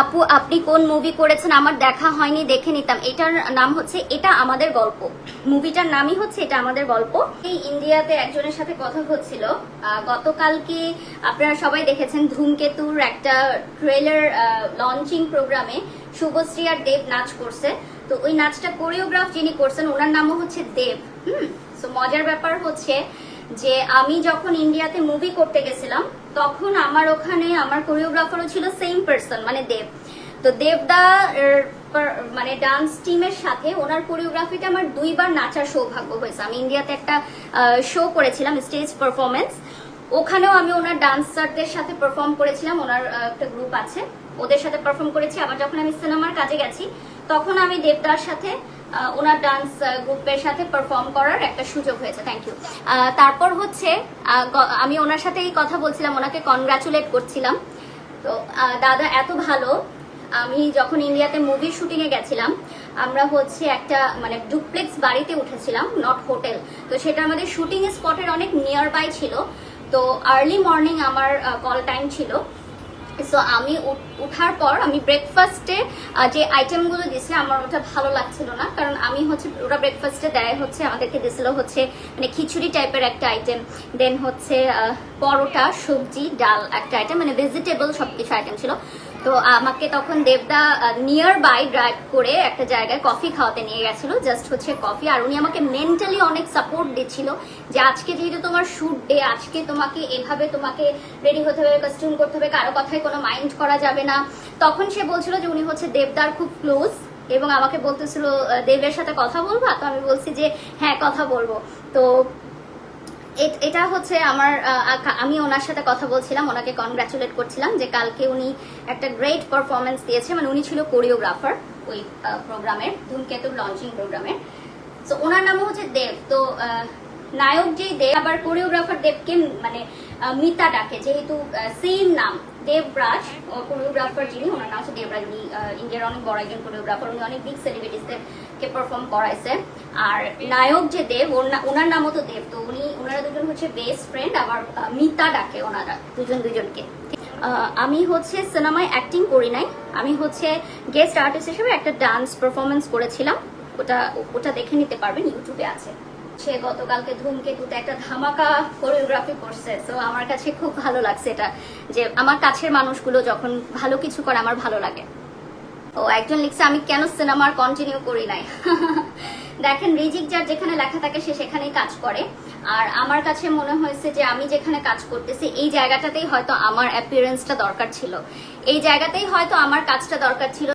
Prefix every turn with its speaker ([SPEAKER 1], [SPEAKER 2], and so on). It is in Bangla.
[SPEAKER 1] আপু আপনি কোন মুভি করেছেন আমার দেখা হয়নি, দেখে নিতাম। এটার নাম হচ্ছে এটা আমাদের গল্প। মুভিটার নামই হচ্ছে এটা আমাদের গল্প। এই ইন্ডিয়াতে একজনের সাথে কথা হচ্ছিল গতকালকে, আপনারা সবাই দেখেছেন ধূমকেতুর একটা ট্রেলার লঞ্চিং প্রোগ্রামে শুভশ্রী আর দেব নাচ করছে। তো ওই নাচটা কোরিওগ্রাফ যিনি করছেন ওনার নামও হচ্ছে দেব। তো মজার ব্যাপার হচ্ছে যে আমি যখন ইন্ডিয়াতে মুভি করতে গেছিলাম তখন আমার ওখানে আমার কোরিওগ্রাফারও ছিল সেম পারসন, মানে দেব। তো দেবদা মানে ডান্স টিমের সাথে ওনার কোরিওগ্রাফিতে আমার 2বার নাচার সৌভাগ্য হয়েছে। আমি ইন্ডিয়াতে একটা শো করেছিলাম, স্টেজ পারফরমেন্স, ওখানেও আমি ওনার ডান্সারদের সাথে পারফর্ম করেছিলাম। ওনার একটা গ্রুপ আছে, ওদের সাথে পারফর্ম করেছি। আবার যখন আমি সিনেমার কাজে গেছি তখন আমি দেবদার সাথে ওনার ডান্স গ্রুপের সাথে পারফর্ম করার একটা সুযোগ হয়েছে। Thank you. তারপর হচ্ছে আমি ওনার সাথেই কথা বলছিলাম, ওনাকে কনগ্রাচুলেট করছিলাম। তো দাদা এত ভালো। আমি যখন ইন্ডিয়াতে মুভি শুটিং এ গেছিলাম আমরা হচ্ছে একটা মানে ডুপ্লেক্স বাড়িতে উঠেছিলাম, নট হোটেল। তো সেটা আমাদের শুটিং স্পটের অনেক নিয়ার বাই ছিল। তো আর্লি মর্নিং আমার কল টাইম ছিল। সো আমি উঠার পর আমি ব্রেকফাস্টে যে আইটেমগুলো দিয়েছে আমার ওটা ভালো লাগছিল না, কারণ আমি হচ্ছে ওরা ব্রেকফাস্টে দেয় হচ্ছে আমাদেরকে দিয়েছিল হচ্ছে মানে খিচুড়ি টাইপের একটা আইটেম, দেন হচ্ছে পরোটা, সবজি, ডাল একটা আইটেম, মানে ভেজিটেবল সবকিছু আইটেম ছিল। তো আমাকে তখন দেবদা নিয়ার বাই ড্রাইভ করে একটা জায়গায় কফি খাওয়াতে নিয়ে গেছিল, জাস্ট হচ্ছে কফি। আর উনি আমাকে মেন্টালি অনেক সাপোর্ট দিচ্ছিল যে আজকে যেহেতু তোমার শুট ডে, আজকে তোমাকে এভাবে তোমাকে রেডি হতে হবে, কস্টিউম করতে হবে, কারো কথায় কোনো মাইন্ড করা যাবে না। তখন সে বলছিল যে উনি হচ্ছে দেবদার খুব ক্লোজ এবং আমাকে বলতেছিল দেবের সাথে কথা বলবা। তো আমি বলছি যে হ্যাঁ কথা বলবো। তো এটা হচ্ছে আমার আমি ওনার সাথে কথা বলছিলাম, ওনাকে কনগ্রাচুলেট করছিলাম যে কালকে উনি একটা গ্রেট পারফরমেন্স দিয়েছে। মানে উনি ছিল কোরিওগ্রাফার ওই প্রোগ্রামের, ধূমকেতুর লঞ্চিং প্রোগ্রামের। তো ওনার নামও হচ্ছে দেব। তো নায়ক যেই দেব, আবার কোরিওগ্রাফার দেবকে মানে মিতা ডাকে, যেহেতু সেম নাম দেবরাজ। কোরিওগ্রাফার যিনি ওনার নাম হচ্ছে দেবরাজ। উনি ইন্ডিয়ার অনেক বড় একজন কোরিওগ্রাফার, উনি অনেক বিগ সেলিব্রিটিসদেরকে পারফর্ম করাইছে। আর নায়ক যে দেব ওনার নামও তো দেব। তো ওনারা দুজন হচ্ছে বেস্ট ফ্রেন্ড, আবার মিতা ডাকে ওনারা দুজনকে। আমি হচ্ছে সিনেমায় অ্যাক্টিং করি নাই, আমি হচ্ছে গেস্ট আর্টিস্ট হিসেবে একটা ডান্স পারফরমেন্স করেছিলাম। ওটা দেখে নিতে পারবেন, ইউটিউবে আছে। সে গতকালকে ধূমকেতুতে একটা ধামাকা কোরিওগ্রাফি করছে। তো আমার কাছে খুব ভালো লাগছে এটা, যে আমার কাছের মানুষগুলো যখন ভালো কিছু করে আমার ভালো লাগে। ও একজন লিখছে আমি কেন সিনেমার কন্টিনিউ করি নাই। দেখেন রিজিক যার যেখানে লেখা থাকে সে সেখানেই কাজ করে। আর আমার কাছে মনে হয়েছে যে আমি যেখানে কাজ করতেছি এই জায়গাটাতেই হয়তো আমার অ্যাপিয়ারেন্সটা দরকার ছিল, এই জায়গাতেই হয়তো আমার কাজটা দরকার ছিল।